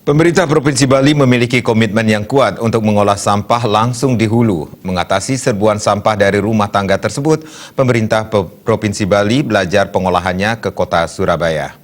Pemerintah Provinsi Bali memiliki komitmen yang kuat untuk mengolah sampah langsung di hulu. Mengatasi serbuan sampah dari rumah tangga tersebut, pemerintah Provinsi Bali belajar pengolahannya ke kota Surabaya.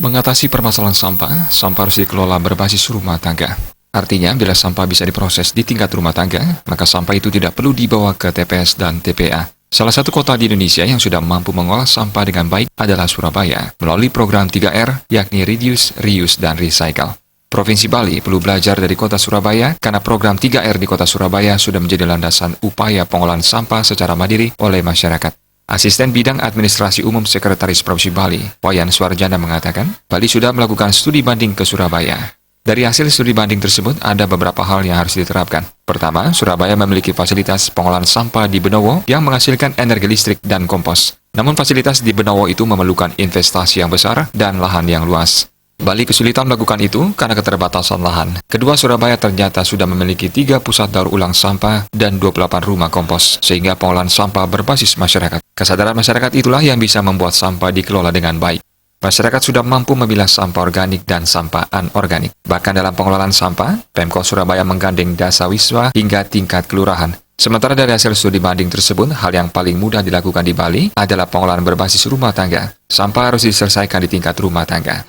Mengatasi permasalahan sampah harus dikelola berbasis rumah tangga. Artinya, bila sampah bisa diproses di tingkat rumah tangga, maka sampah itu tidak perlu dibawa ke TPS dan TPA. Salah satu kota di Indonesia yang sudah mampu mengolah sampah dengan baik adalah Surabaya, melalui program 3R, yakni Reduce, Reuse, dan Recycle. Provinsi Bali perlu belajar dari kota Surabaya, karena program 3R di kota Surabaya sudah menjadi landasan upaya pengolahan sampah secara mandiri oleh masyarakat. Asisten Bidang Administrasi Umum Sekretaris Provinsi Bali, Wayan Suarjana mengatakan, Bali sudah melakukan studi banding ke Surabaya. Dari hasil studi banding tersebut, ada beberapa hal yang harus diterapkan. Pertama, Surabaya memiliki fasilitas pengolahan sampah di Benowo yang menghasilkan energi listrik dan kompos. Namun fasilitas di Benowo itu memerlukan investasi yang besar dan lahan yang luas. Bali kesulitan melakukan itu karena keterbatasan lahan. Kedua, Surabaya ternyata sudah memiliki 3 pusat daur ulang sampah dan 28 rumah kompos, sehingga pengolahan sampah berbasis masyarakat. Kesadaran masyarakat itulah yang bisa membuat sampah dikelola dengan baik. Masyarakat sudah mampu memilah sampah organik dan sampah anorganik. Bahkan dalam pengelolaan sampah, Pemkot Surabaya menggandeng dasawisma hingga tingkat kelurahan. Sementara dari hasil studi banding tersebut, hal yang paling mudah dilakukan di Bali adalah pengolahan berbasis rumah tangga. Sampah harus diselesaikan di tingkat rumah tangga.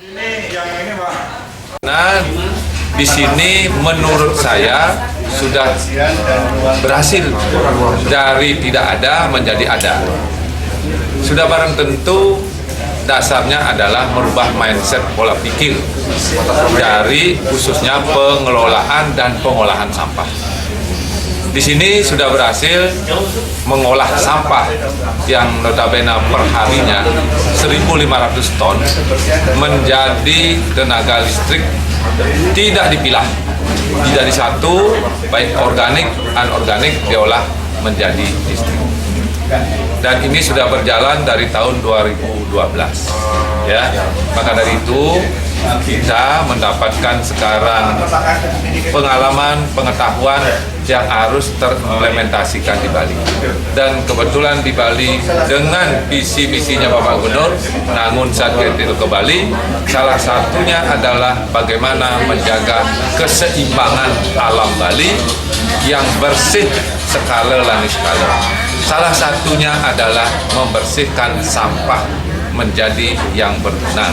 Nah, di sini menurut saya sudah berhasil dari tidak ada menjadi ada. Sudah barang tentu dasarnya adalah merubah mindset pola pikir dari khususnya pengelolaan dan pengolahan sampah. Di sini sudah berhasil mengolah sampah yang notabene perharinya 1.500 ton menjadi tenaga listrik tidak dipilah. Jadi satu, baik organik, anorganik diolah menjadi listrik. Dan ini sudah berjalan dari tahun 2012. Ya, maka dari itu kita mendapatkan sekarang pengalaman, pengetahuan yang harus terimplementasikan di Bali. Dan kebetulan di Bali dengan visi misinya Bapak Gubernur, namun saat itu ke Bali, salah satunya adalah bagaimana menjaga keseimbangan alam Bali yang bersih skala langit skala. Salah satunya adalah membersihkan sampah menjadi yang berguna.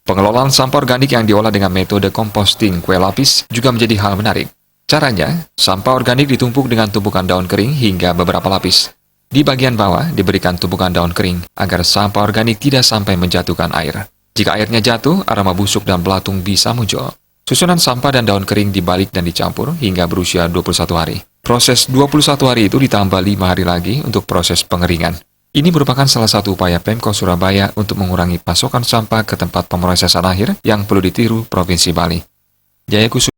Pengelolaan sampah organik yang diolah dengan metode composting kue lapis juga menjadi hal menarik. Caranya, sampah organik ditumpuk dengan tumpukan daun kering hingga beberapa lapis. Di bagian bawah diberikan tumpukan daun kering agar sampah organik tidak sampai menjatuhkan air. Jika airnya jatuh, aroma busuk dan belatung bisa muncul. Susunan sampah dan daun kering dibalik dan dicampur hingga berusia 21 hari. Proses 21 hari itu ditambah 5 hari lagi untuk proses pengeringan. Ini merupakan salah satu upaya Pemkot Surabaya untuk mengurangi pasokan sampah ke tempat pemrosesan akhir yang perlu ditiru Provinsi Bali. Jaya Kusuma.